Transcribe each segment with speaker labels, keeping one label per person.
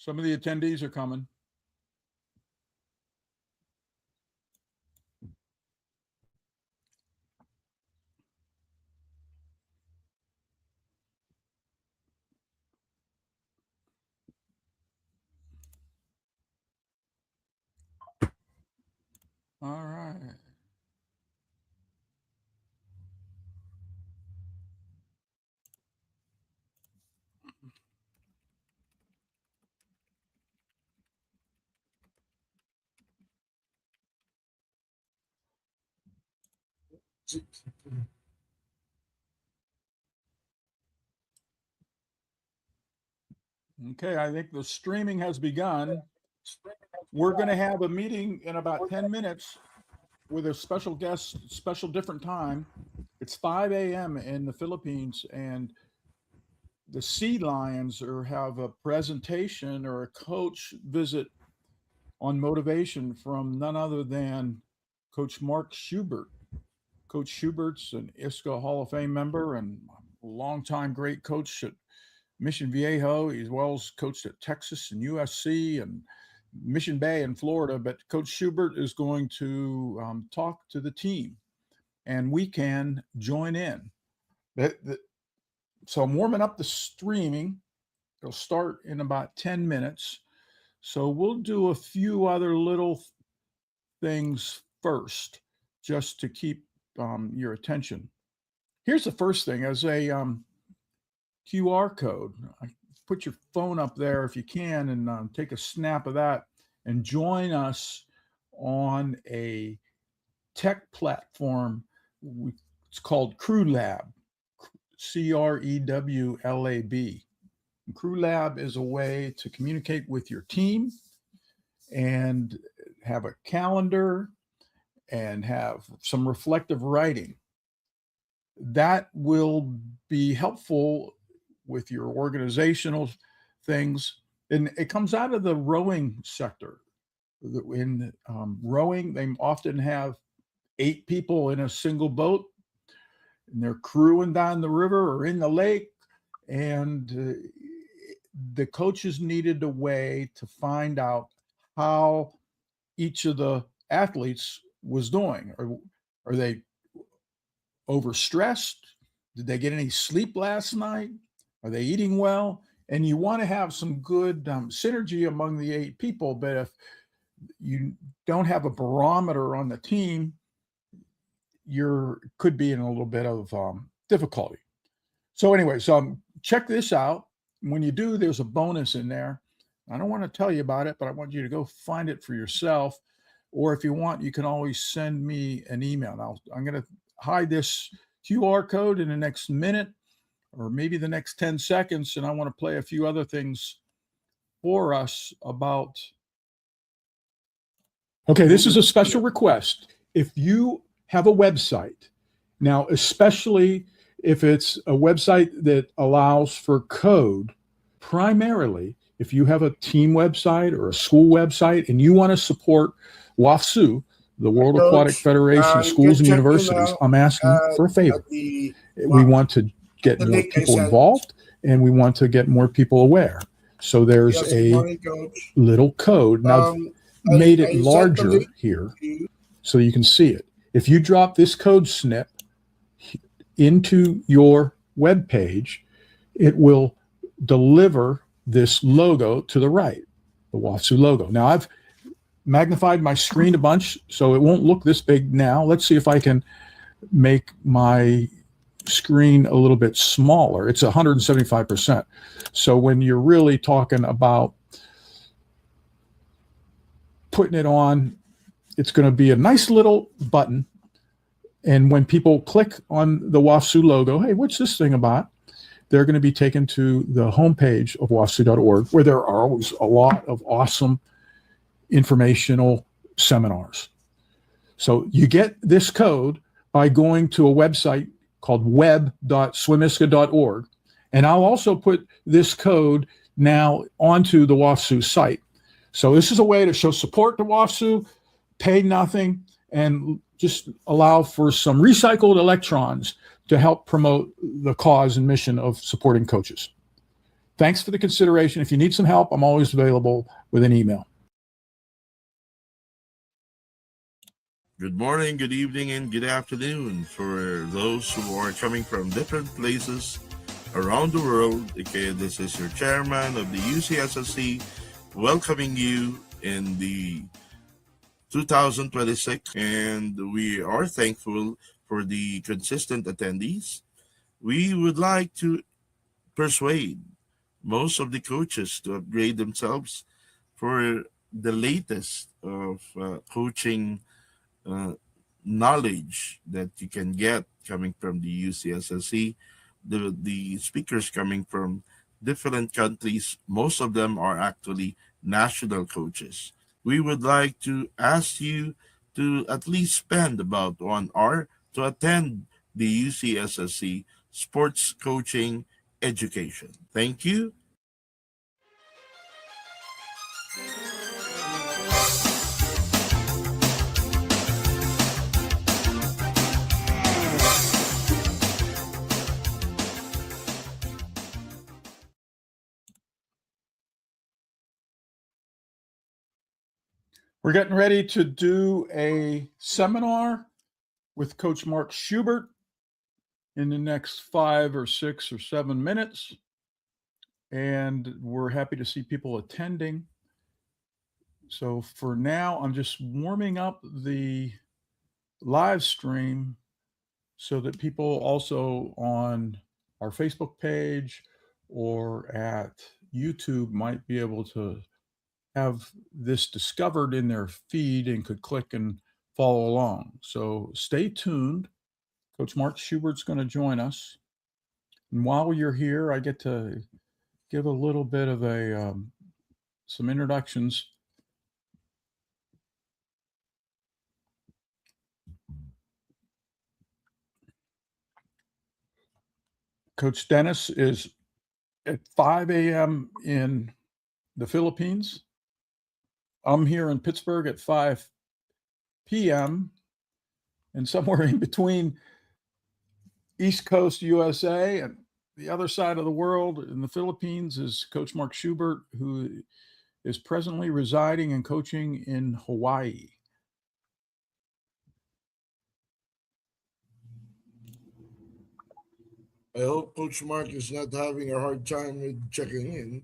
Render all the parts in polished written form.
Speaker 1: Some of the attendees are coming. All right. Okay, I think the streaming has begun. We're going to have a meeting in about 10 minutes with a special guest, special different time. It's 5 a.m. in the Philippines, and the Sea Lions have a presentation or a coach visit on motivation from none other than Coach Mark Schubert. Coach Schubert's an ISCA Hall of Fame member and a longtime great coach at Mission Viejo. He as well as coached at Texas and USC and Mission Bay in Florida. But Coach Schubert is going to talk to the team, and we can join in. So I'm warming up the streaming. It'll start in about 10 minutes. So we'll do a few other little things first, just to keep your attention. Here's the first thing, as a QR code. Put your phone up there if you can, and take a snap of that and join us on a tech platform. It's called CrewLab, CREWLAB. CrewLab is a way to communicate with your team and have a calendar and have some reflective writing. That will be helpful with your organizational things. And it comes out of the rowing sector. In rowing, they often have 8 people in a single boat, and they're crewing down the river or in the lake. And the coaches needed a way to find out how each of the athletes was doing. Are they overstressed? Did they get any sleep last night? Are they eating well? And you want to have some good synergy among the 8 people. But if you don't have a barometer on the team, you could be in a little bit of difficulty. So anyway, check this out. When you do, there's a bonus in there. I don't want to tell you about it, but I want you to go find it for yourself. Or if you want, you can always send me an email. Now, I'm going to hide this QR code in the next minute or maybe the next 10 seconds, and I want to play a few other things for us about. Okay, this is a special request. If you have a website, now especially if it's a website that allows for code, primarily if you have a team website or a school website and you want to support WAFSU, the World Aquatic Federation of Schools and Universities, I'm asking for a favor. We want to get more people involved, and we want to get more people aware. So there's a little code. Now, I've made it larger here so you can see it. If you drop this code snip into your web page, it will deliver this logo to the right, the WAFSU logo. Now, I've magnified my screen a bunch, so it won't look this big now. Let's see if I can make my screen a little bit smaller. It's 175%. So when you're really talking about putting it on, it's going to be a nice little button. And when people click on the WAFSU logo, hey, what's this thing about? They're going to be taken to the homepage of wafsu.org, where there are always a lot of awesome informational seminars. So you get this code by going to a website called web.swimiska.org. And I'll also put this code now onto the WAFSU site. So this is a way to show support to WAFSU, pay nothing, and just allow for some recycled electrons to help promote the cause and mission of supporting coaches. Thanks for the consideration. If you need some help, I'm always available with an email.
Speaker 2: Good morning, good evening, and good afternoon for those who are coming from different places around the world. Okay, this is your chairman of the UCSSC welcoming you in the 2026, and we are thankful for the consistent attendees. We would like to persuade most of the coaches to upgrade themselves for the latest of coaching uh, knowledge that you can get coming from the UCSSC. The speakers coming from different countries, most of them are actually national coaches. We would like to ask you to at least spend about 1 hour to attend the UCSSC Sports Coaching Education. Thank you.
Speaker 1: We're getting ready to do a seminar with Coach Mark Schubert in the next 5 or 6 or 7 minutes. And we're happy to see people attending. So for now, I'm just warming up the live stream so that people also on our Facebook page or at YouTube might be able to have this discovered in their feed and could click and follow along. So stay tuned. Coach Mark Schubert's going to join us. And while you're here, I get to give a little bit of some introductions. Coach Dennis is at 5 a.m. in the Philippines. I'm here in Pittsburgh at 5 p.m. And somewhere in between East Coast USA and the other side of the world in the Philippines is Coach Mark Schubert, who is presently residing and coaching in Hawaii.
Speaker 3: I hope Coach Mark is not having a hard time with checking in.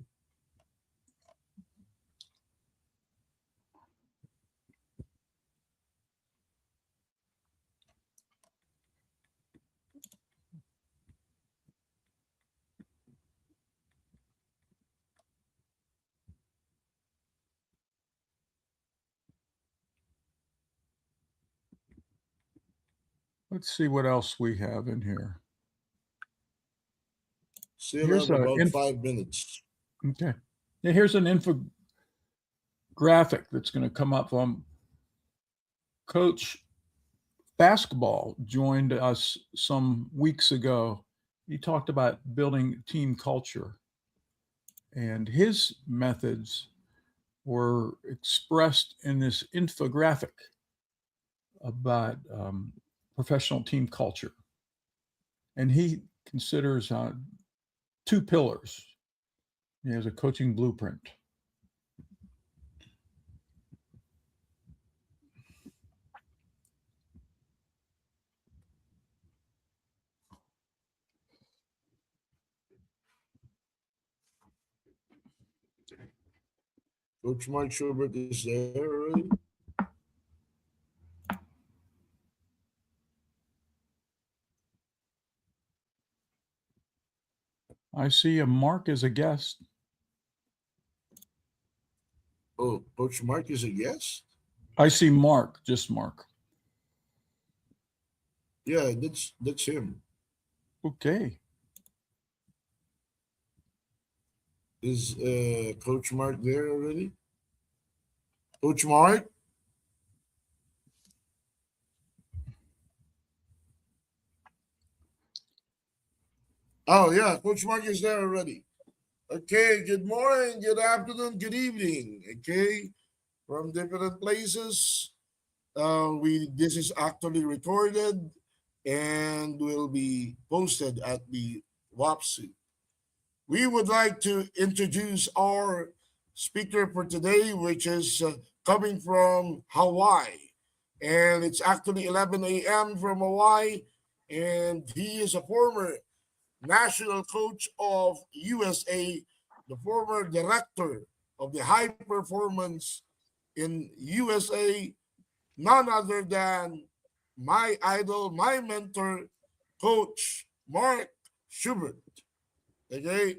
Speaker 1: Let's see what else we have in here.
Speaker 3: Still
Speaker 1: Here's
Speaker 3: have
Speaker 1: a
Speaker 3: about 5 minutes.
Speaker 1: Okay. Yeah, here's an infographic that's going to come up. Coach Basketball joined us some weeks ago. He talked about building team culture, and his methods were expressed in this infographic about professional team culture. And he considers 2 pillars. He has a coaching blueprint.
Speaker 3: Coach Mark Schubert is there already.
Speaker 1: I see a Mark as a guest.
Speaker 3: Oh, Coach Mark is a guest?
Speaker 1: I see Mark, just Mark.
Speaker 3: Yeah, that's him.
Speaker 1: Okay.
Speaker 3: Is Coach Mark there already? Coach Mark? Oh, yeah, Coach Mark is there already. Okay, good morning, good afternoon, good evening. Okay, from different places. This is actually recorded and will be posted at the WAPSU. we would like to introduce our speaker for today, which is coming from Hawaii. And it's actually 11 a.m. from Hawaii. And he is a former national coach of USA, the former director of the high performance in USA, none other than my idol, my mentor, Coach Mark Schubert. Okay,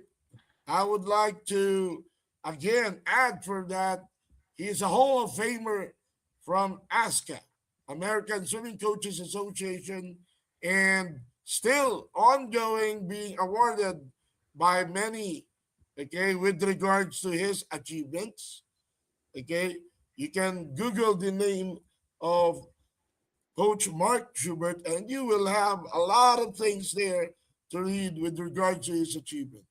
Speaker 3: I would like to again add for that he is a Hall of Famer from ASCA, American Swimming Coaches Association, and still ongoing, being awarded by many, okay, with regards to his achievements. Okay, you can Google the name of Coach Mark Schubert, and you will have a lot of things there to read with regards to his achievement.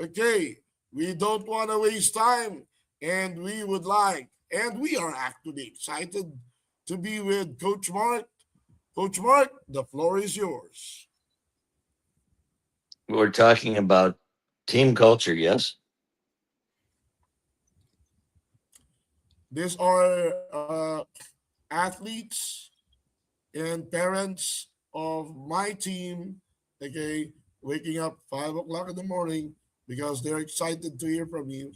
Speaker 3: Okay, we don't want to waste time, and we would like, and we are actually excited to be with Coach Mark. Coach Mark, the floor is yours.
Speaker 4: We're talking about team culture, yes?
Speaker 3: These are athletes and parents of my team, okay, waking up 5 o'clock in the morning because they're excited to hear from you.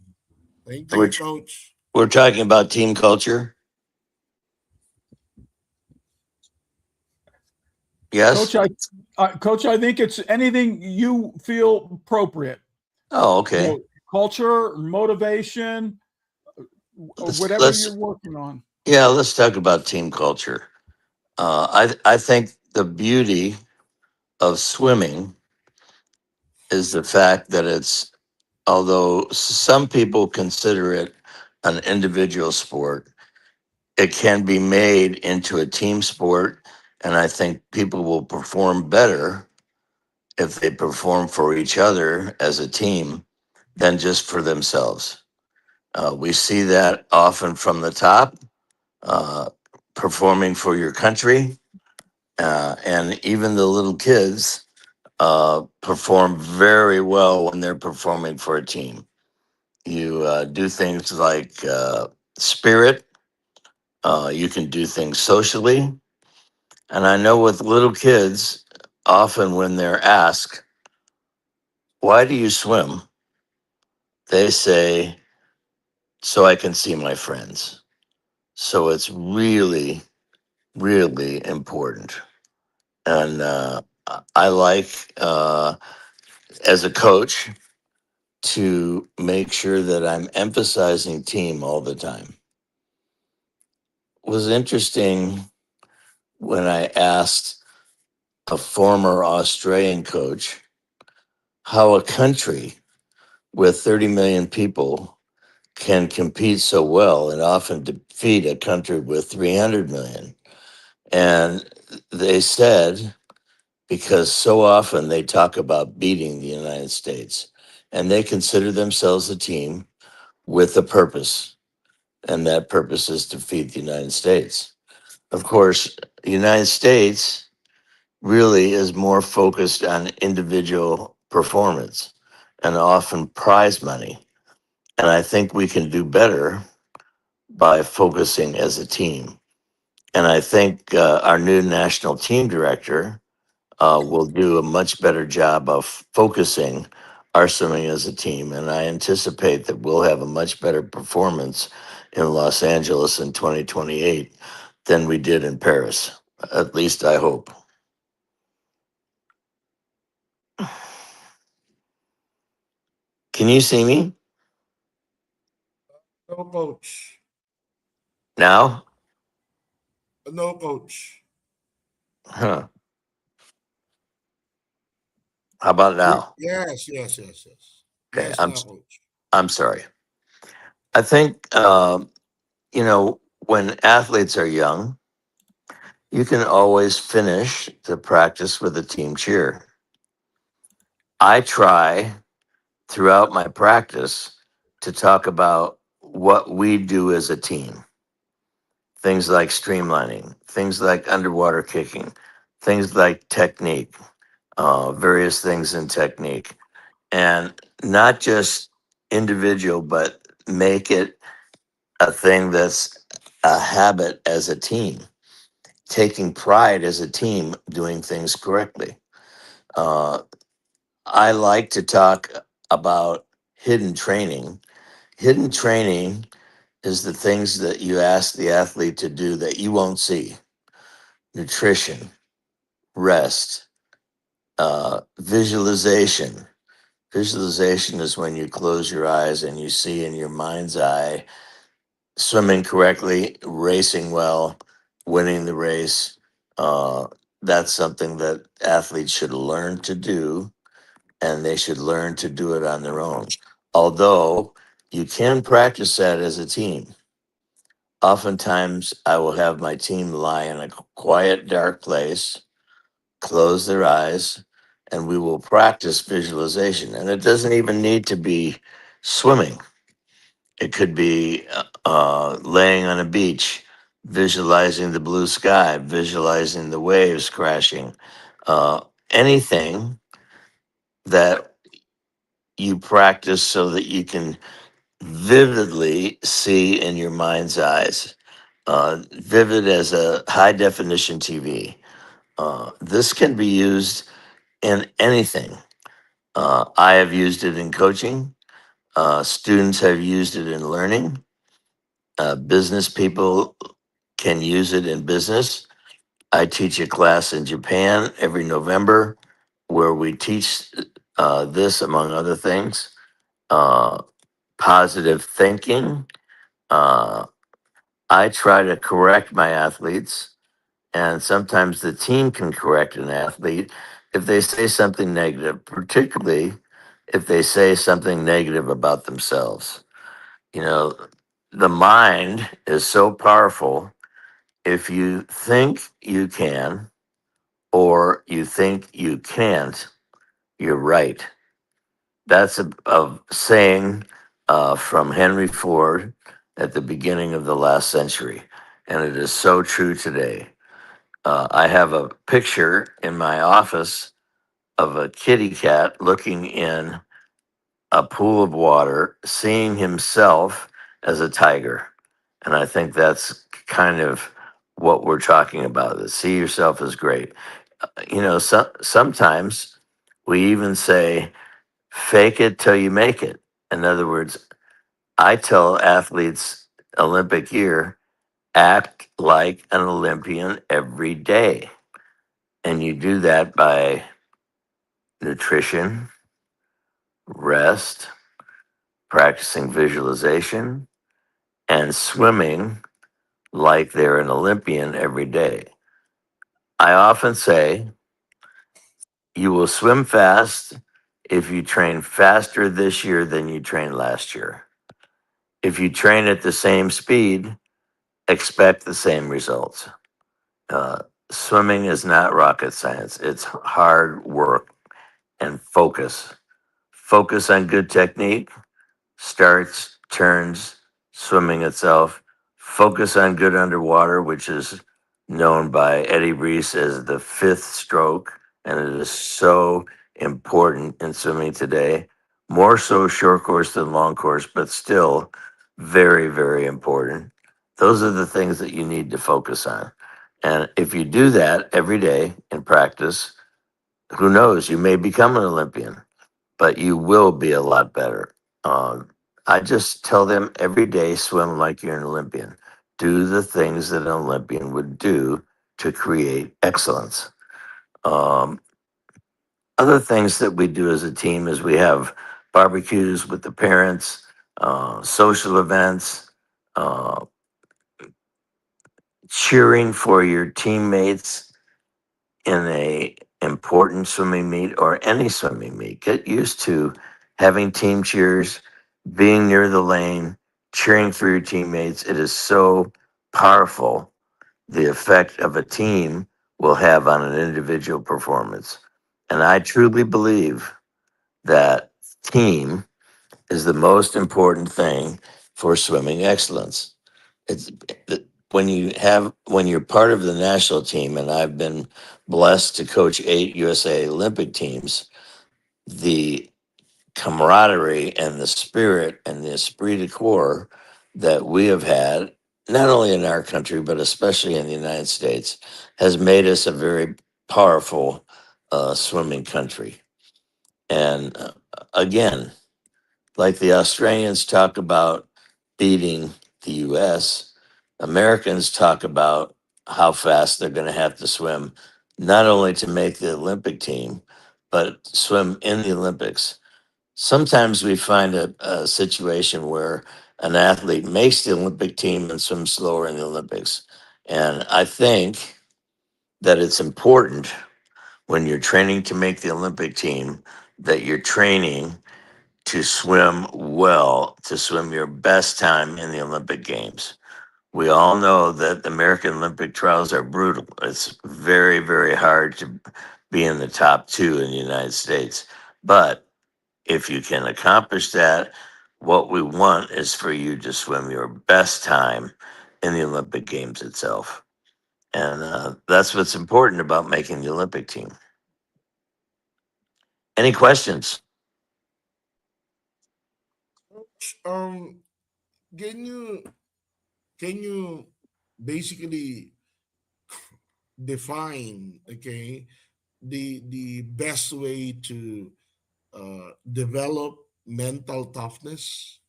Speaker 3: Thank you,
Speaker 4: We're,
Speaker 3: Coach.
Speaker 4: we're talking about team culture,
Speaker 1: Coach,
Speaker 4: yes?
Speaker 1: Coach, I think it's anything you feel appropriate.
Speaker 4: Oh,
Speaker 1: You
Speaker 4: okay.
Speaker 1: know, culture, motivation, or
Speaker 4: Let's
Speaker 1: whatever
Speaker 4: let's
Speaker 1: you're working on.
Speaker 4: yeah, let's talk about team culture. I think the beauty of swimming is the fact that it's, although some people consider it an individual sport, it can be made into a team sport, and I think people will perform better if they perform for each other as a team than just for themselves. We see that often from the top, uh, performing for your country, and even the little kids perform very well when they're performing for a team. You do things like spirit, you can do things socially. And I know with little kids, often when they're asked, why do you swim? They say, so I can see my friends. So it's really, really important. And I like, as a coach, to make sure that I'm emphasizing team all the time. It was interesting when I asked a former Australian coach how a country with 30 million people can compete so well and often defeat a country with 300 million. And they said, because so often they talk about beating the United States and they consider themselves a team with a purpose, and that purpose is to defeat the United States. Of course, the United States really is more focused on individual performance and often prize money. And I think we can do better by focusing as a team. And I think our new national team director will do a much better job of focusing our swimming as a team. And I anticipate that we'll have a much better performance in Los Angeles in 2028 than we did in Paris. At least I hope. Can you see me
Speaker 3: No, Coach.
Speaker 4: now?
Speaker 3: No, Coach.
Speaker 4: Huh. How about now?
Speaker 3: Yes, yes, yes, yes.
Speaker 4: Okay,
Speaker 3: Yes, now, Coach.
Speaker 4: I'm sorry. I think when athletes are young, you can always finish the practice with a team cheer. I try throughout my practice to talk about what we do as a team. Things like streamlining, things like underwater kicking, things like technique, various things in technique. and not just individual, but make it a thing that's a habit as a team, taking pride as a team doing things correctly. Uh, I like to talk about hidden training. Hidden training is the things that you ask the athlete to do that you won't see: nutrition, rest, visualization. Visualization is when you close your eyes and you see in your mind's eye swimming correctly, racing well, winning the race. Uh, that's something that athletes should learn to do, and they should learn to do it on their own. Although you can practice that as a team. Oftentimes, I will have my team lie in a quiet, dark place, close their eyes, and we will practice visualization. And it doesn't even need to be swimming. It could be laying on a beach, visualizing the blue sky, visualizing the waves crashing, uh, anything that you practice so that you can vividly see in your mind's eyes. Vivid as a high definition TV. This can be used in anything. I have used it in coaching. Students have used it in learning. Business people can use it in business. I teach a class in Japan every November where we teach this, among other things: uh, positive thinking. Uh, I try to correct my athletes, and sometimes the team can correct an athlete if they say something negative, particularly if they say something negative about themselves. You know, the mind is so powerful. If you think you can or you think you can't, you're right. That's a saying from Henry Ford at the beginning of the last century, and it is so true today. I have a picture in my office of a kitty cat looking in a pool of water, seeing himself as a tiger. And I think that's kind of what we're talking about. That see yourself as great. Sometimes we even say, fake it till you make it. In other words, I tell athletes Olympic year, act like an Olympian every day. And you do that by nutrition, rest, practicing visualization, and swimming like they're an Olympian every day. I often say you will swim fast if you train faster this year than you trained last year. If you train at the same speed, expect the same results. Uh, Swimming is not rocket science, it's hard work and focus. Focus on good technique, starts, turns, swimming itself. Focus on good underwater, which is known by Eddie Reese as the fifth stroke, and it is so important in swimming today. More so short course than long course, but still very, very important. Those are the things that you need to focus on. And if you do that every day in practice, who knows, you may become an Olympian, but you will be a lot better. Um, I just tell them every day, swim like you're an Olympian. Do the things that an Olympian would do to create excellence. Um, Other things that we do as a team is we have barbecues with the parents, social events, uh, cheering for your teammates in a important swimming meet or any swimming meet. Get used to having team cheers, being near the lane, cheering for your teammates. It is so powerful, the effect of a team will have on an individual performance. And I truly believe that team is the most important thing for swimming excellence. It's when you're part of the national team, and I've been blessed to coach 8 USA Olympic teams. The camaraderie and the spirit and the esprit de corps that we have had, not only in our country, but especially in the United States, has made us a very powerful swimming country. And again, like the Australians talk about beating the US, Americans talk about how fast they're going to have to swim, not only to make the Olympic team, but swim in the Olympics. Sometimes we find a situation where an athlete makes the Olympic team and swims slower in the Olympics. And I think that it's important when you're training to make the Olympic team that you're training to swim well, to swim your best time in the Olympic Games. We all know that the American Olympic trials are brutal. It's very, very hard to be in the top two in the United States. But if you can accomplish that, what we want is for you to swim your best time in the Olympic Games itself. And that's what's important about making the Olympic team. Any questions?
Speaker 3: Coach, can you can you basically define, okay, the best way to develop mental toughness?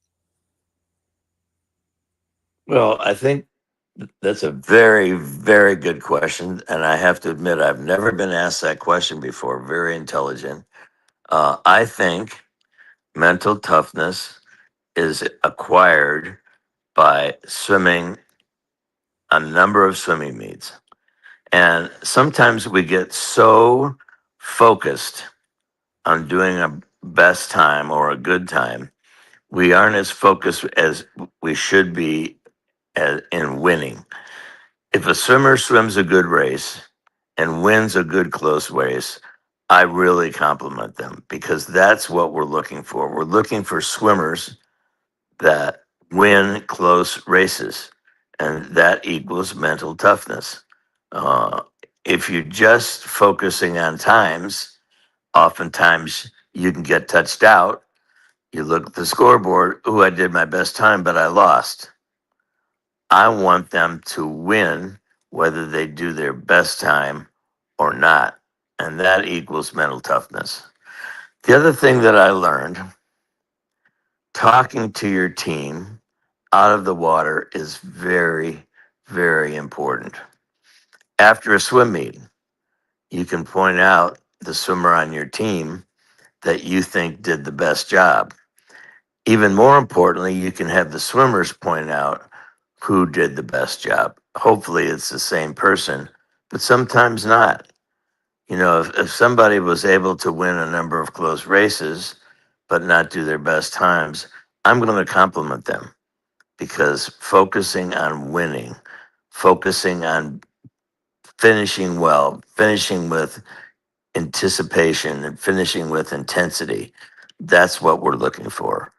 Speaker 4: Well, I think that's a very, very good question. And I have to admit, I've never been asked that question before. Very intelligent. I think mental toughness is acquired by swimming a number of swimming meets. And sometimes we get so focused on doing a best time or a good time, we aren't as focused as we should be in winning. If a swimmer swims a good race and wins a good close race, I really compliment them because that's what we're looking for. We're looking for swimmers that win close races, and that equals mental toughness. Uh, if you're just focusing on times, oftentimes you can get touched out. You look at the scoreboard, oh, I did my best time, but I lost. I want them to win whether they do their best time or not. And that equals mental toughness. The other thing that I learned talking to your team out of the water is very, very important. After a swim meet, you can point out the swimmer on your team that you think did the best job. Even more importantly, you can have the swimmers point out who did the best job. Hopefully, it's the same person, but sometimes not. You know, if somebody was able to win a number of close races, but not do their best times, I'm going to compliment them because focusing on winning, focusing on finishing well, finishing with anticipation, and finishing with intensity, that's what we're looking for.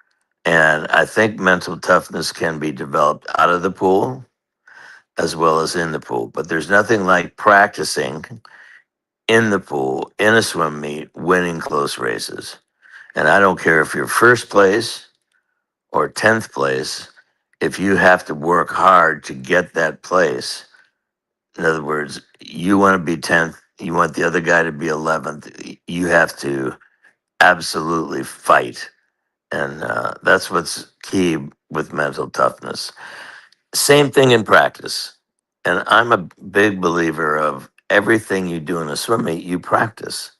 Speaker 4: And I think mental toughness can be developed out of the pool as well as in the pool. But there's nothing like practicing in the pool, in a swim meet, winning close races. And I don't care if you're first place or 10th place, if you have to work hard to get that place. In other words, you want to be 10th, you want the other guy to be 11th, you have to absolutely fight. And that's what's key with mental toughness. Same thing in practice. And I'm a big believer of everything you do in a swim meet, you practice.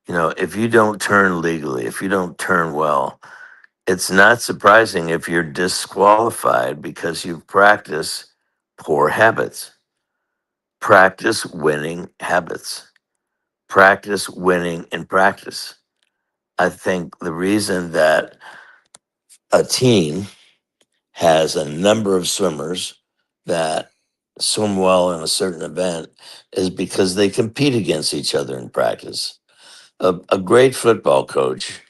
Speaker 4: You know, if you don't turn legally, if you don't turn well, it's not surprising if you're disqualified because you've practiced poor habits. Practice winning habits. Practice winning in practice. I think the reason that a team has a number of swimmers that swim well in a certain event is because they compete against each other in practice. A great football coach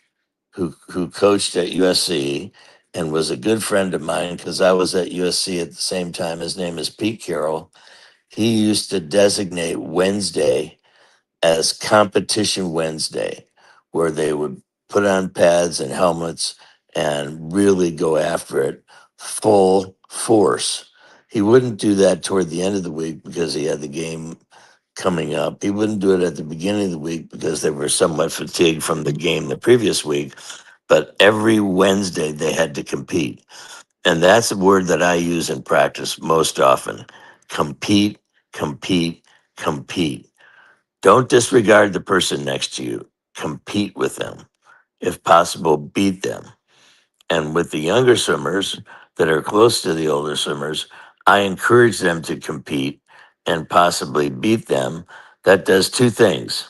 Speaker 4: who coached at USC and was a good friend of mine because I was at USC at the same time. His name is Pete Carroll. He used to designate Wednesday as competition Wednesday, where they would put on pads and helmets and really go after it full force. He wouldn't do that toward the end of the week because he had the game coming up. He wouldn't do it at the beginning of the week because they were somewhat fatigued from the game the previous week. But every Wednesday they had to compete. And that's a word that I use in practice most often. Compete, compete, compete. Don't disregard the person next to you. Compete with them. If possible, beat them. And with the younger swimmers that are close to the older swimmers, I encourage them to compete and possibly beat them. That does two things.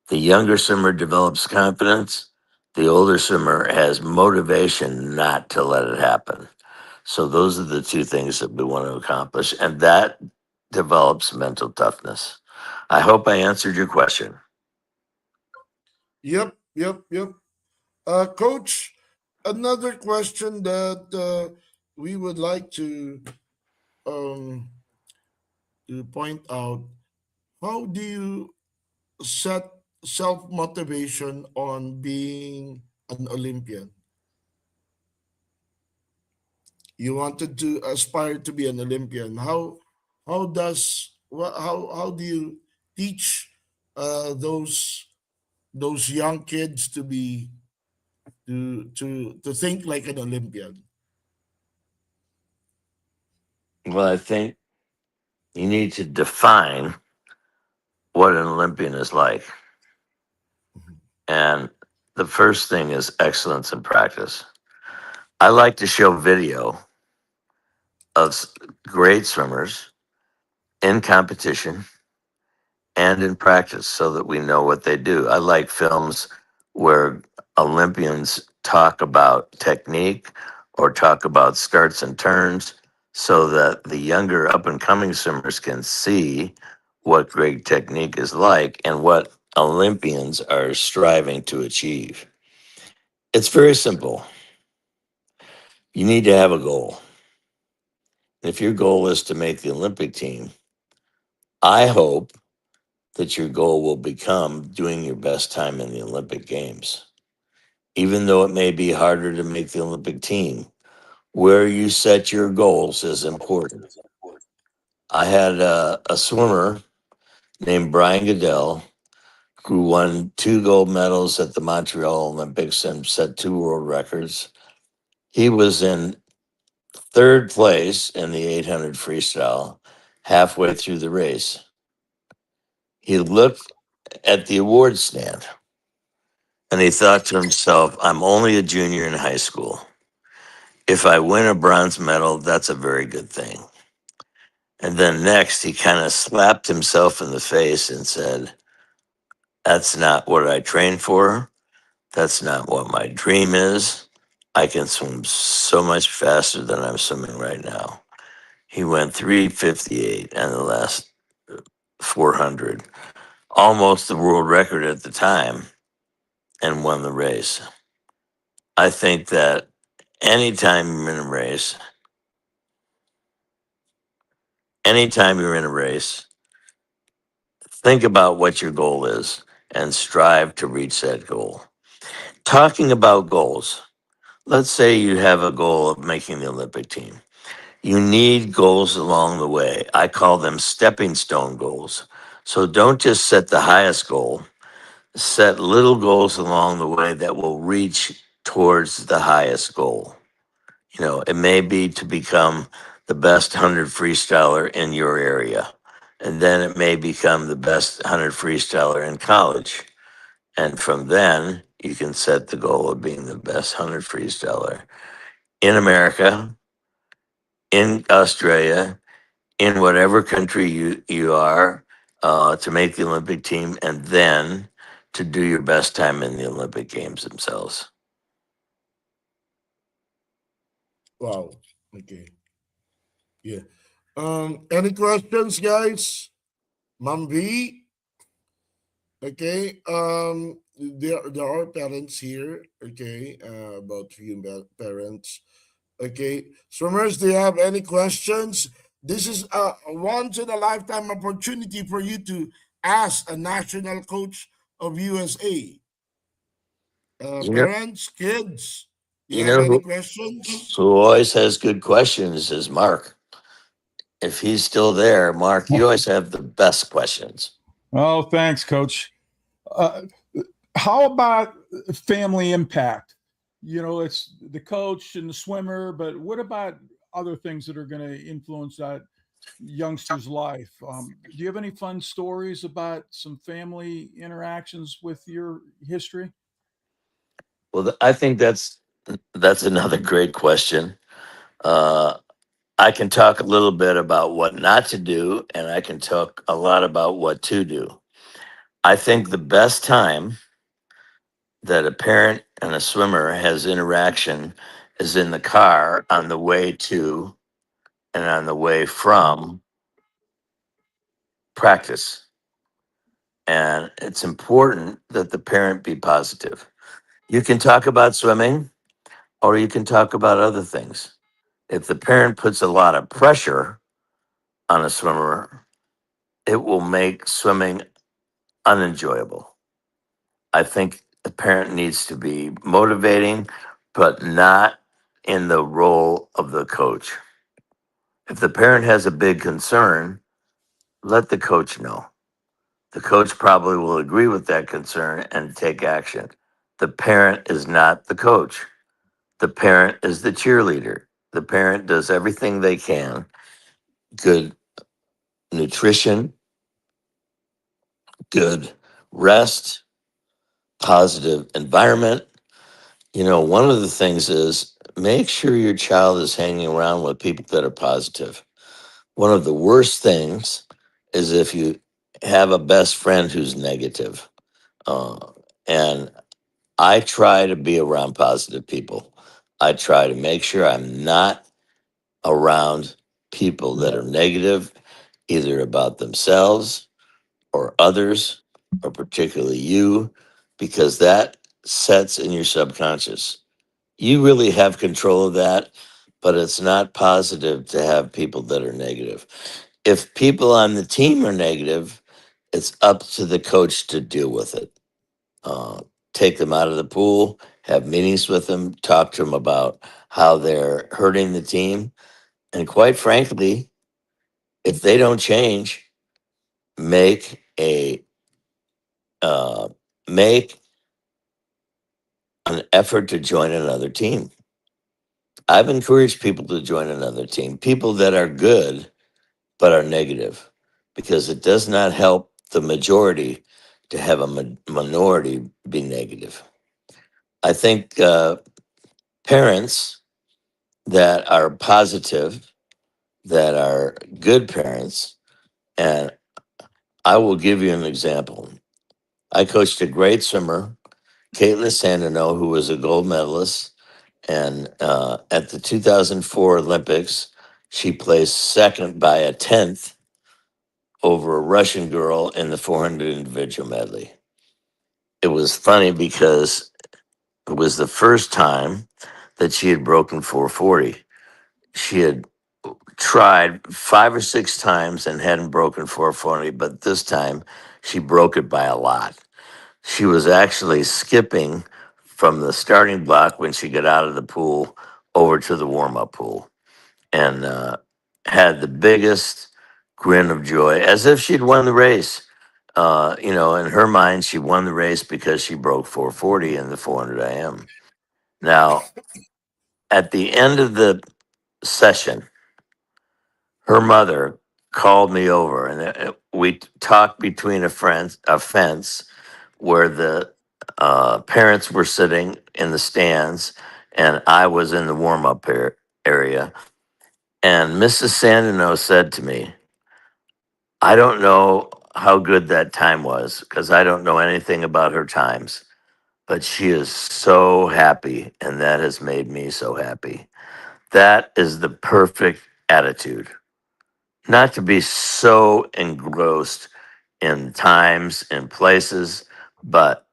Speaker 4: The younger swimmer develops confidence. The older swimmer has motivation not to let it happen. So those are the two things that we want to accomplish, and that develops mental toughness. I hope I answered your question.
Speaker 3: Yep, yep, yep. Coach, another question that we would like um, to point out: how do you set self motivation on being an Olympian? You wanted to aspire to be an Olympian. How do you teach those young kids to be to think like an Olympian?
Speaker 4: Well, I think you need to define what an Olympian is like. And the first thing is excellence in practice. I like to show video of great swimmers in competition and in practice so that we know what they do. I like films where Olympians talk about technique or talk about starts and turns so that the younger up and coming swimmers can see what great technique is like and what Olympians are striving to achieve. It's very simple. You need to have a goal. If your goal is to make the Olympic team, I hope that your goal will become doing your best time in the Olympic Games. Even though it may be harder to make the Olympic team, where you set your goals is important. I had a swimmer named Brian Goodell who won 2 gold medals at the Montreal Olympics and set 2 world records. He was in third place in the 800 freestyle halfway through the race. He looked at the award stand and he thought to himself, I'm only a junior in high school. If I win a bronze medal, that's a very good thing. And then next, he kind of slapped himself in the face and said, that's not what I trained for. That's not what my dream is. I can swim so much faster than I'm swimming right now. He went 3:58 and the last 400, almost the world record at the time, and won the race. I think that anytime anytime you're in a race, think about what your goal is and strive to reach that goal. Talking about goals, let's say you have a goal of making the Olympic team. You need goals along the way. I call them stepping stone goals. So don't just set the highest goal, set little goals along the way that will reach towards the highest goal. You know, it may be to become the best 100 freestyler in your area. And then it may become the best 100 freestyler in college. And from then, you can set the goal of being the best 100 freestyler in America, in Australia, in whatever country you are, to make the Olympic team, and then to do your best time in the Olympic Games themselves.
Speaker 3: Wow. Okay. Yeah. Any questions, guys? Mom V. Okay. There are parents here. Okay. About few parents. Okay. Swimmers, do you have any questions? This is a once in a lifetime opportunity for you to ask a national coach of USA.
Speaker 4: You know,
Speaker 3: Parents, kids, you
Speaker 4: you
Speaker 3: have
Speaker 4: know
Speaker 3: any
Speaker 4: who,
Speaker 3: questions?
Speaker 4: who always has good questions is Mark. If he's still there, Mark, you always have the best questions.
Speaker 1: Oh, thanks, Coach. Uh, how about family impact? You know, it's the coach and the swimmer, but what about other things that are going to influence that youngster's life? Do you have any fun stories about some family interactions with your history?
Speaker 4: Well, I think that's another great question. Uh, I can talk a little bit about what not to do, and I can talk a lot about what to do. I think the best time that a parent and a swimmer has interaction is in the car on the way to and on the way from practice. And it's important that the parent be positive. You can talk about swimming or you can talk about other things. If the parent puts a lot of pressure on a swimmer, it will make swimming unenjoyable. I think the parent needs to be motivating, but not in the role of the coach. If the parent has a big concern, let the coach know. The coach probably will agree with that concern and take action. The parent is not the coach. The parent is the cheerleader. The parent does everything they can. Good nutrition, good rest, positive environment. You know, one of the things is make sure your child is hanging around with people that are positive. One of the worst things is if you have a best friend who's negative. Uh, and I try to be around positive people. I try to make sure I'm not around people that are negative, either about themselves or others, or particularly you, because that sets in your subconscious. You really have control of that, but it's not positive to have people that are negative. If people on the team are negative, it's up to the coach to deal with it. Uh, Take them out of the pool, have meetings with them, talk to them about how they're hurting the team. And quite frankly, if they don't change, make a uh, make an effort to join another team. I've encouraged people to join another team, people that are good but are negative, because it does not help the majority to have a minority be negative. I think parents that are positive, that are good parents, and I will give you an example. I coached a great swimmer, Caitlin Sandino, who was a gold medalist. And at the 2004 Olympics, she placed second by a tenth over a Russian girl in the 400 individual medley. It was funny because it was the first time that she had broken 440. She had tried 5 or 6 times and hadn't broken 440, but this time she broke it by a lot. She was actually skipping from the starting block when she got out of the pool over to the warm up pool and had the biggest grin of joy as if she'd won the race. You know, in her mind, she won the race because she broke 440 in the 400 IM. Now, at the end of the session, her mother called me over and we talked between a fence where the parents were sitting in the stands and I was in the warm up area. And Mrs. Sandino said to me, I don't know how good that time was because I don't know anything about her times, but she is so happy. And that has made me so happy. That is the perfect attitude. Not to be so engrossed in times and places, but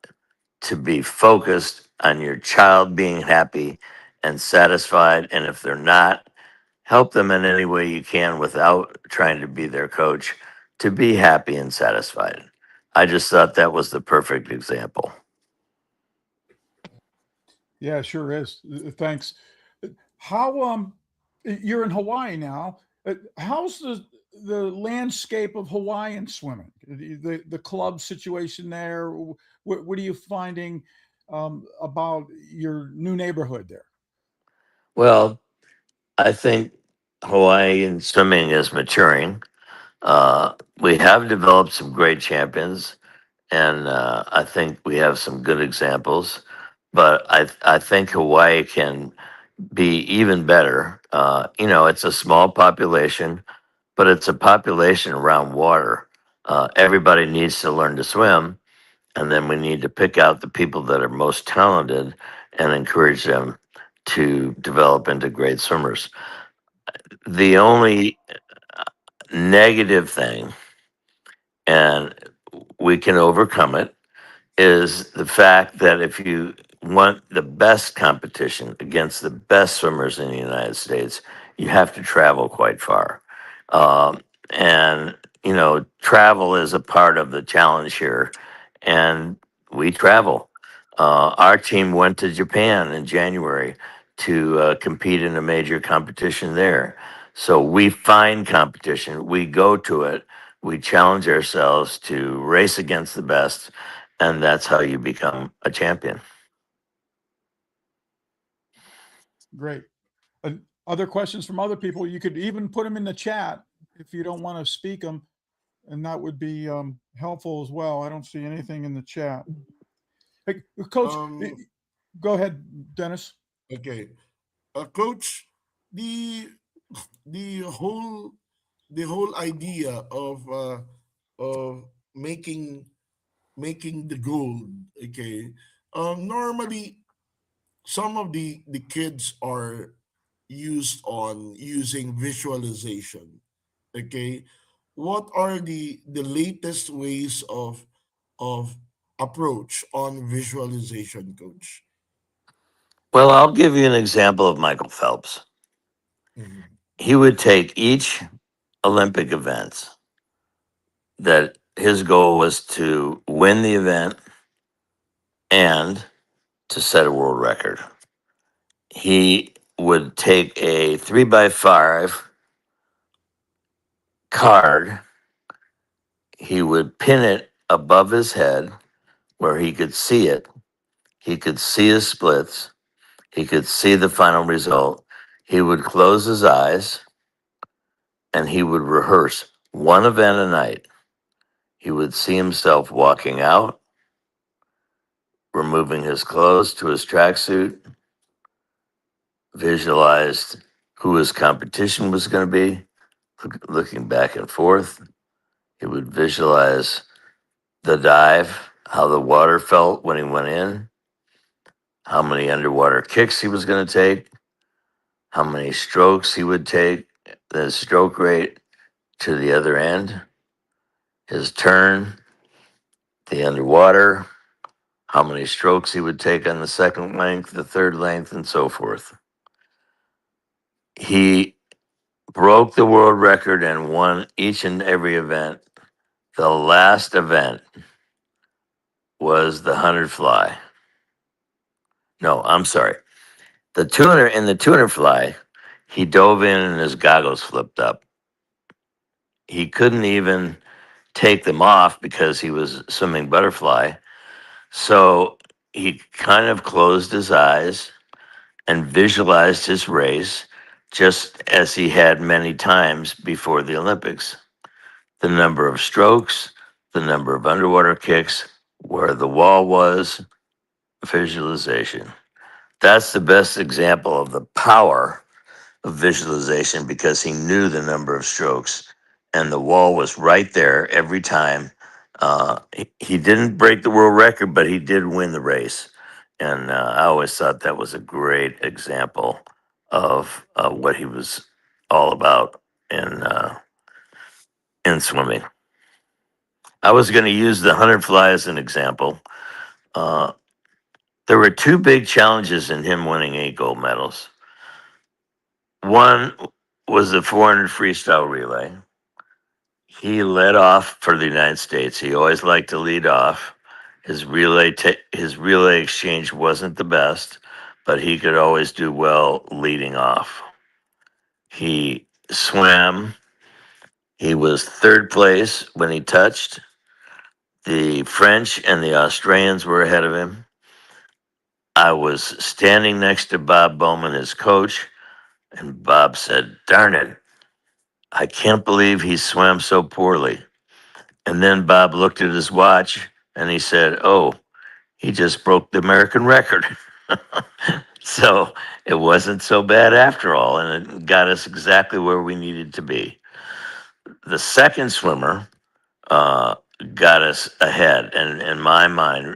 Speaker 4: to be focused on your child being happy and satisfied. And if they're not, help them in any way you can without trying to be their coach to be happy and satisfied. I just thought that was the perfect example.
Speaker 1: Yeah, sure is. Thanks. How you're in Hawaii now. How's the landscape of Hawaiian swimming? The club situation there. What are you finding about your new neighborhood there?
Speaker 4: Well, I think Hawaiian swimming is maturing. We have developed some great champions, and I think we have some good examples. But I think Hawaii can be even better. It's a small population, but it's a population around water. Everybody needs to learn to swim, and then we need to pick out the people that are most talented and encourage them to develop into great swimmers. The only negative thing, and we can overcome it, is the fact that if you want the best competition against the best swimmers in the United States, you have to travel quite far. And, travel is a part of the challenge here. And we travel. Our team went to Japan in January to compete in a major competition there. So we find competition, we go to it, we challenge ourselves to race against the best, and that's how you become a champion.
Speaker 1: Great. Other questions from other people? You could even put them in the chat if you don't want to speak them, and that would be helpful as well. I don't see anything in the chat. Hey, Coach,
Speaker 3: Um,
Speaker 1: go ahead, Dennis.
Speaker 3: okay, Coach, the the whole the whole idea of making the gold. Okay, normally some of the kids are used on using visualization. Okay, what are the latest ways of approach on visualization, Coach?
Speaker 4: Well, I'll give you an example of Michael Phelps.
Speaker 3: Mhm.
Speaker 4: He would take each Olympic event that his goal was to win the event and to set a world record. He would take a 3x5 card, he would pin it above his head where he could see it. He could see his splits. He could see the final result. He would close his eyes and he would rehearse one event a night. He would see himself walking out, removing his clothes to his tracksuit, visualized who his competition was going to be, looking back and forth. He would visualize the dive, how the water felt when he went in, how many underwater kicks he was going to take, how many strokes he would take, the stroke rate to the other end, his turn, the underwater, how many strokes he would take on the second length, the third length, and so forth. He broke the world record and won each and every event. The last event was the 100 fly. No, I'm sorry. The 200 fly, he dove in and his goggles flipped up. He couldn't even take them off because he was swimming butterfly. So he kind of closed his eyes and visualized his race just as he had many times before the Olympics. The number of strokes, the number of underwater kicks, where the wall was, visualization. That's the best example of the power of visualization because he knew the number of strokes and the wall was right there every time. He didn't break the world record, but he did win the race. And I always thought that was a great example of what he was all about in swimming. I was going to use the 100 fly as an example. Uh, there were two big challenges in him winning 8 gold medals. One was the 400 freestyle relay. He led off for the United States. He always liked to lead off. His relay exchange wasn't the best, but he could always do well leading off. He swam. He was third place when he touched. The French and the Australians were ahead of him. I was standing next to Bob Bowman, his coach, and Bob said, "Darn it, I can't believe he swam so poorly." And then Bob looked at his watch and he said, "Oh, he just broke the American record." So it wasn't so bad after all, and it got us exactly where we needed to be. The second swimmer uh, got us ahead, and in my mind,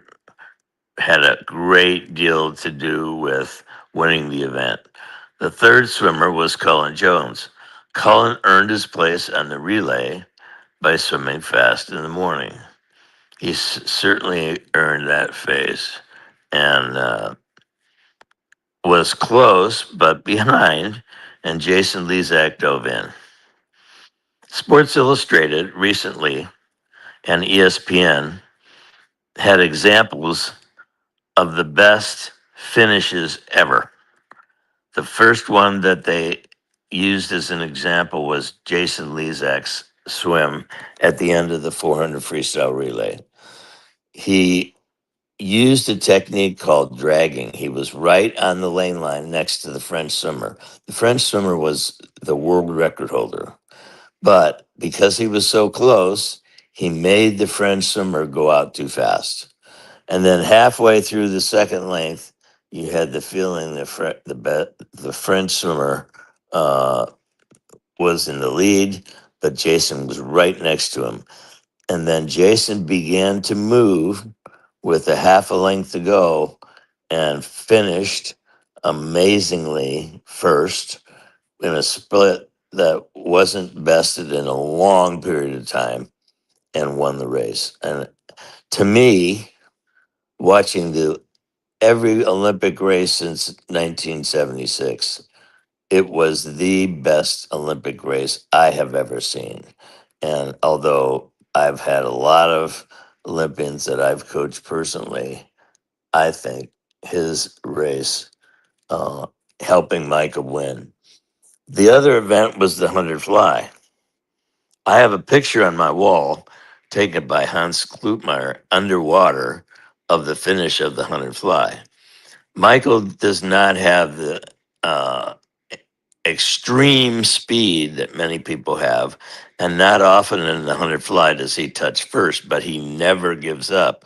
Speaker 4: had a great deal to do with winning the event. The third swimmer was Cullen Jones. Cullen earned his place on the relay by swimming fast in the morning. He certainly earned that face and was close but behind, and Jason Lezak dove in. Sports Illustrated recently and ESPN had examples of the best finishes ever. The first one that they used as an example was Jason Lezak's swim at the end of the 400 freestyle relay. He used a technique called dragging. He was right on the lane line next to the French swimmer. The French swimmer was the world record holder, but because he was so close, he made the French swimmer go out too fast. And then halfway through the second length, you had the feeling the French swimmer uh, was in the lead, but Jason was right next to him. And then Jason began to move with a half a length to go and finished amazingly first in a split that wasn't bested in a long period of time and won the race. And to me, watching the every Olympic race since 1976, it was the best Olympic race I have ever seen. And although I've had a lot of Olympians that I've coached personally, I think his race uh, helping Micah win. The other event was the 100 fly. I have a picture on my wall taken by Hans Klutmeyer underwater of the finish of the 100 fly. Michael does not have the uh, extreme speed that many people have, and not often in the 100 fly does he touch first, but he never gives up.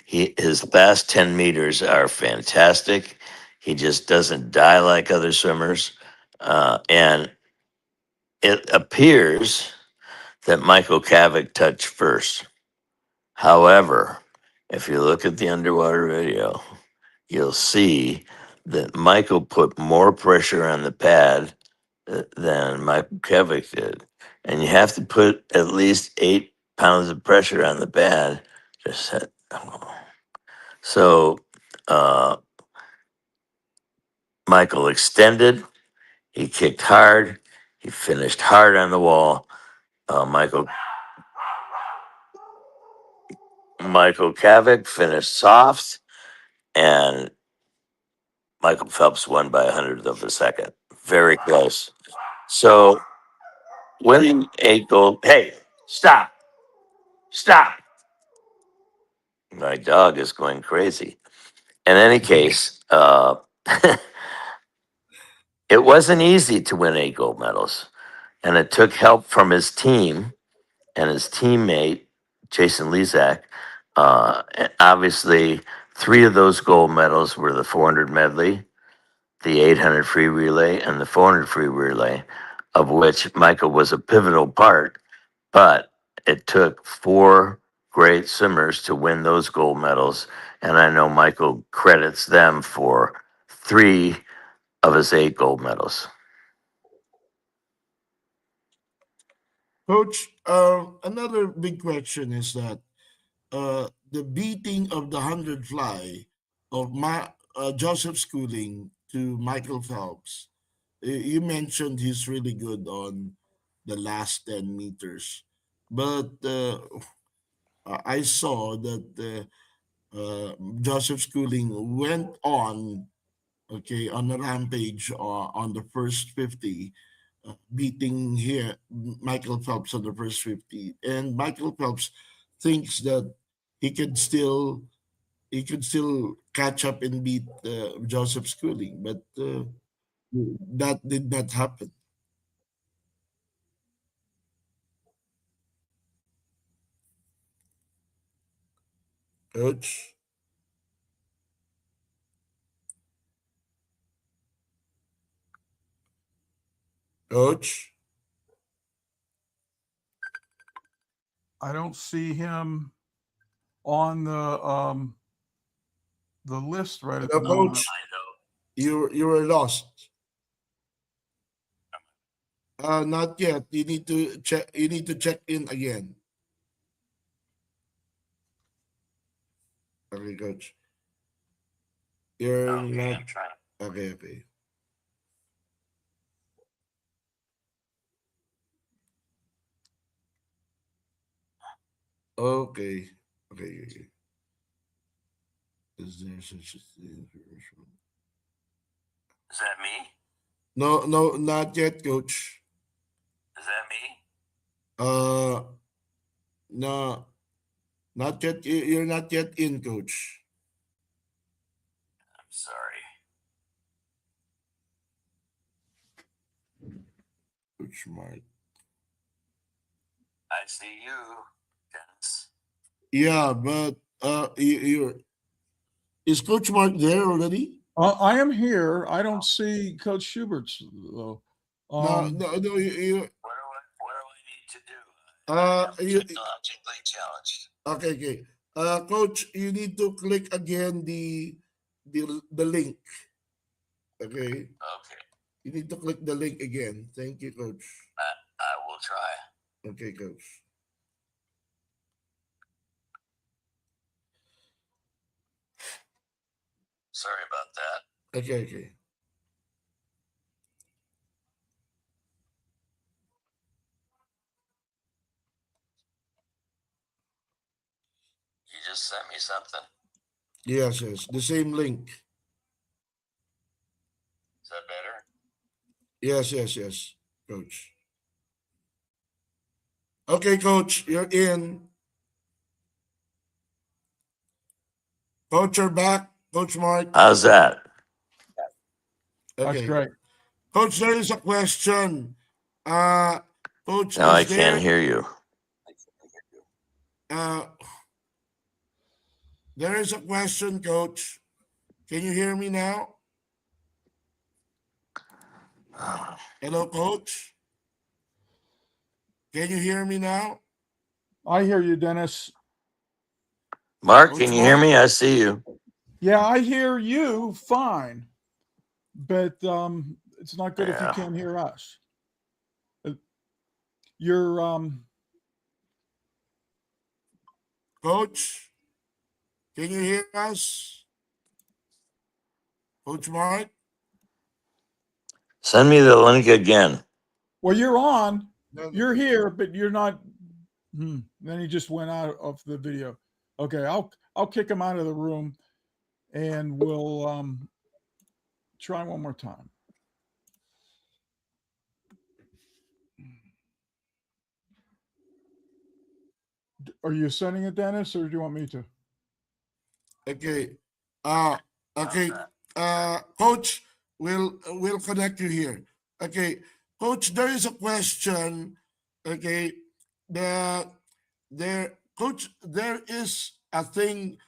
Speaker 4: His last 10 meters are fantastic. He just doesn't die like other swimmers. And it appears that Michael Cavic touched first. However, if you look at the underwater video, you'll see that Michael put more pressure on the pad than Michael Kevick did. And you have to put at least 8 pounds of pressure on the pad to set. So uh, Michael extended, he kicked hard, he finished hard on the wall. Michael Cavic finished soft, and Michael Phelps won by a hundredth of a second. Very close. So winning 8 gold. Hey, stop, stop. My dog is going crazy. In any case, it wasn't easy to win 8 gold medals, and it took help from his team and his teammate Jason Lezak. And obviously, 3 of those gold medals were the 400 medley, the 800 free relay, and the 400 free relay, of which Michael was a pivotal part. But it took 4 great swimmers to win those gold medals, and I know Michael credits them for 3 of his 8 gold medals.
Speaker 3: Coach, another big question is that the beating of the 100 fly of Joseph Schooling to Michael Phelps. You mentioned he's really good on the last 10 meters, but I saw that Joseph Schooling went on okay, on a rampage on the first 50, beating here Michael Phelps on the first 50, and Michael Phelps thinks that he could still catch up and beat Joseph Schooling, but that did not happen. Coach, coach,
Speaker 1: I don't see him on the list right at
Speaker 3: hello,
Speaker 1: the moment.
Speaker 3: coach. You were lost. Not yet. You need to check. You need to check in again. Okay, coach. You're not. Okay, okay. Okay. Okay, okay. Is there such a thing?
Speaker 4: Is that me?
Speaker 3: No, no, not yet, coach.
Speaker 4: Is that me?
Speaker 3: Uh, no, not yet. You're not yet in, coach.
Speaker 4: I'm sorry.
Speaker 3: Coach Mark.
Speaker 4: I see you, Dennis.
Speaker 3: Yeah, but you're is Coach Mark there already?
Speaker 1: I am here. I don't see Coach Schubert's though.
Speaker 3: No, no, no.
Speaker 4: What do I need to do?
Speaker 3: You
Speaker 4: Technologically challenged.
Speaker 3: okay, okay. Coach, you need to click again the link. Okay,
Speaker 4: Okay,
Speaker 3: you need to click the link again. Thank you, Coach.
Speaker 4: I will try.
Speaker 3: Okay, Coach.
Speaker 4: Sorry about that.
Speaker 3: Okay, okay.
Speaker 4: You just sent me something.
Speaker 3: Yes, yes. The same link.
Speaker 4: Is that better?
Speaker 3: Yes, yes, yes, Coach. Okay, Coach, you're in. Coach, you're back. Coach Mark.
Speaker 4: How's that?
Speaker 1: that's
Speaker 3: Okay.
Speaker 1: great.
Speaker 3: Coach, there is a question. Uh, Coach,
Speaker 4: Now I
Speaker 3: is
Speaker 4: can't
Speaker 3: there
Speaker 4: hear you.
Speaker 3: uh there is a question, Coach. Can you hear me now? Hello, Coach. Can you hear me now?
Speaker 1: I hear you, Dennis.
Speaker 4: Mark, can
Speaker 3: Coach
Speaker 4: you hear
Speaker 3: Mark?
Speaker 4: me? I see you.
Speaker 1: Yeah, I hear you fine, but it's not good if you
Speaker 4: Yeah.
Speaker 1: can't hear us. Uh, You're
Speaker 3: Coach, can you hear us? Coach Mark?
Speaker 4: Send me the link again.
Speaker 1: well, you're on.
Speaker 3: No, no.
Speaker 1: You're here, but you're not. Then he just went out of the video. Okay, I'll kick him out of the room, and we'll try one more time. Are you sending it, Dennis, or do you want me to?
Speaker 3: Okay. Uh okay. Coach, we'll connect you here. Okay. Coach, there is a question. Okay. The Coach, there is a thing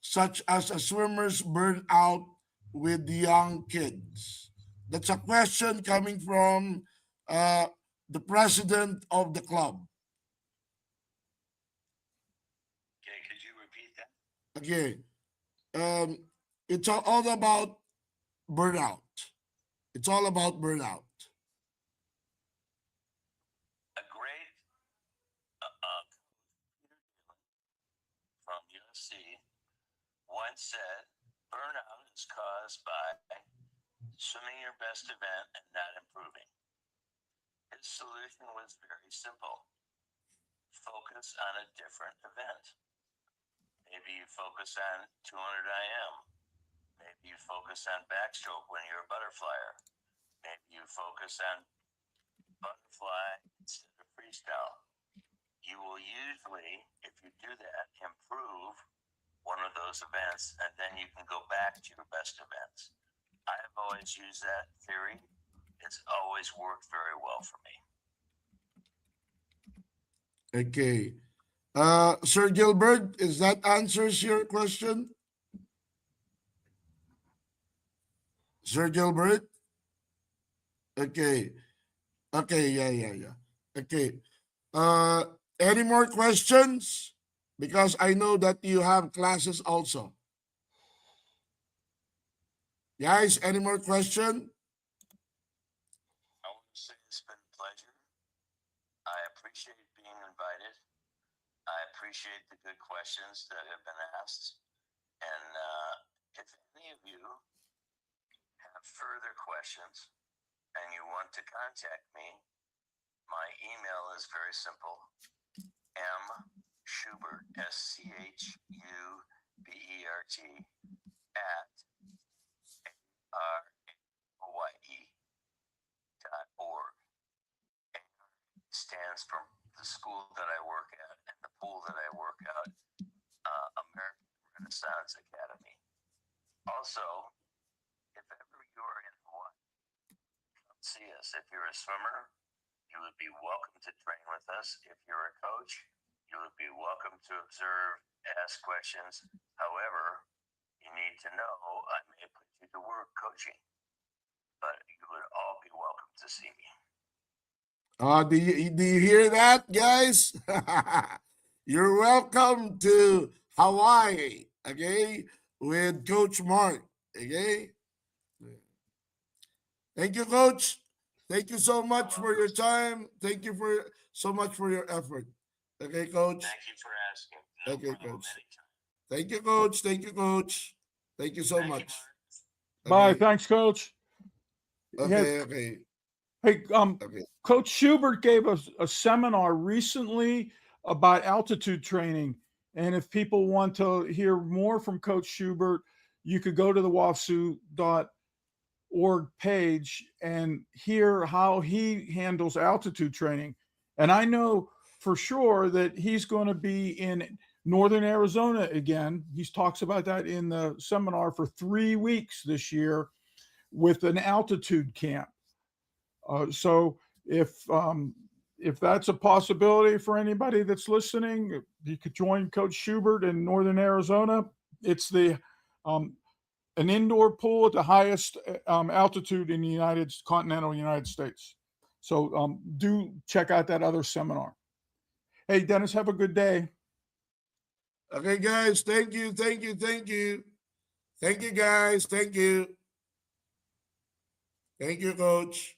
Speaker 3: such as a swimmer's burnout with young kids. That's a question coming from uh the president of the club.
Speaker 4: Okay, could you repeat that?
Speaker 3: Okay. Um it's all about burnout. It's all about burnout.
Speaker 4: A great from USC once said, burnout is caused by swimming your best event and not improving. His solution was very simple. Focus on a different event. Maybe you focus on 200 IM. Maybe you focus on backstroke when you're a butterflyer. Maybe you focus on butterfly instead of freestyle. You will usually, if you do that, improve one of those events, and then you can go back to your best events. I have always used that theory. It's always worked very well for me.
Speaker 3: Okay. Sir Gilbert, is that answers your question? Sir Gilbert? Okay. Okay, yeah. Okay. Uh, any more questions? Because I know that you have classes also. Guys, any more question?
Speaker 4: I want to say it's been a pleasure. I appreciate being invited. I appreciate the good questions that have been asked. And if any of you have further questions and you want to contact me, my email is very simple. Schubert, SCHUBERT at ROYE.org. Stands for the school that I work at and the pool that I work at, American Renaissance Academy. Also, if ever you're in Hawaii, come see us. If you're a swimmer, you would be welcome to train with us. If you're a coach, you would be welcome to observe, ask questions. However, you need to know I may put you to work coaching, but you would all be welcome to see me.
Speaker 3: Do you hear that, guys? You're welcome to Hawaii, okay, with Coach Mark, okay? Thank you, Coach. Thank you so much for your time. Thank you for so much for your effort. Okay, Coach.
Speaker 4: Thank you for asking. No
Speaker 3: Okay,
Speaker 4: problem,
Speaker 3: Coach.
Speaker 4: anytime.
Speaker 3: Thank you, Coach. Thank you, Coach. Thank you so
Speaker 4: Thank you,
Speaker 3: much.
Speaker 1: Bye.
Speaker 3: Okay.
Speaker 1: Thanks, Coach. Yeah.
Speaker 3: Okay.
Speaker 1: Hey,
Speaker 3: Okay.
Speaker 1: Coach Schubert gave us a seminar recently about altitude training. And if people want to hear more from Coach Schubert, you could go to the WAFSU.org page and hear how he handles altitude training. And I know for sure that he's going to be in northern Arizona again. He talks about that in the seminar for 3 weeks this year with an altitude camp. So if that's a possibility for anybody that's listening, you could join Coach Schubert in northern Arizona. It's the an indoor pool at the highest altitude in the continental United States. So do check out that other seminar. Hey, Dennis, have a good day.
Speaker 3: Okay, guys. Thank you. Thank you. Thank you. Thank you, guys. Thank you. Thank you, Coach.